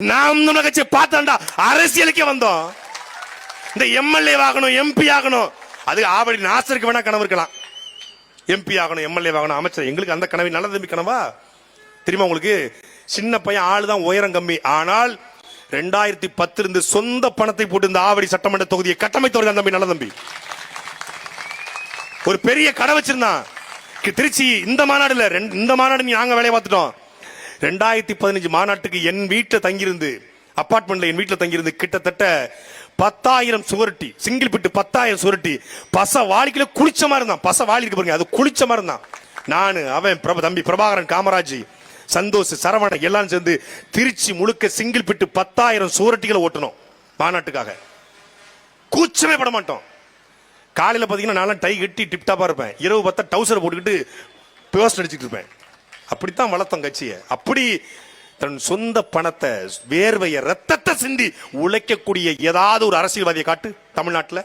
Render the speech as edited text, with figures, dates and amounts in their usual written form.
நாம் கட்சி பார்த்தாண்டா அரசியலுக்கே வந்தோம். இந்த எம்எல்ஏ ஆகணும், எம்பி ஆகணும், அது ஆவடி நாசருக்கு வேணா கனவு இருக்கலாம். எம்பி ஆகணும், எம்எல்ஏ ஆகணும், அமைச்சர். எங்களுக்கு அந்த கனவு நல்ல தம்பி கனவா தெரியுமா உங்களுக்கு? சின்ன பையன் ஆளுதான், உயரம் கம்மி. ஆனால் 2010 இருந்து சொந்த பணத்தை போட்டு இந்த ஆவடி சட்டமன்ற தொகுதியை கட்டமைத்தவர் தம்பி, நல்ல தம்பி. ஒரு பெரிய கடை வச்சிருந்தான் திருச்சி. இந்த மாநாடுல இந்த மாநாடு நாங்க வேலையை பார்த்துட்டோம். 2015 மாநாட்டுக்கு என் வீட்டில் தங்கியிருந்து, அபார்ட்மெண்ட்ல என் வீட்டில் தங்கியிருந்து கிட்டத்தட்ட 10,000 சுவரட்டி, சிங்கிள் பிட்டு 10,000 சுவரட்டி பச வாளிக்கல குளிச்ச மாதிரி இருந்தான். பச வாளி இருக்கு பாருங்க, அது குளிச்ச மாதிரி இருந்தான். நானு, அவன் தம்பி பிரபாகரன், காமராஜ், சந்தோஷ், சரவணன் எல்லாம் சேர்ந்து திருச்சி முழுக்க சிங்கிள் பிட்டு 10,000 சுவரட்டிகளை ஓட்டணும் மாநாட்டுக்காக. கூச்சமே பட மாட்டோம். காலையில பாத்தீங்கன்னா நான் டை கட்டி டிப்டாப்பா இருப்பேன், இரவு பார்த்தா டவுசர் போட்டுக்கிட்டு போஸ்ட் அடிச்சுட்டு இருப்பேன். அப்படித்தான் வளர்த்தோம் கட்சியை. அப்படி தன் சொந்த பணத்தை, வேர்வைய, ரத்தத்தை சிந்தி உழைக்கக்கூடிய ஏதாவது ஒரு அரசியல்வாதியை காட்டு தமிழ்நாட்டில்.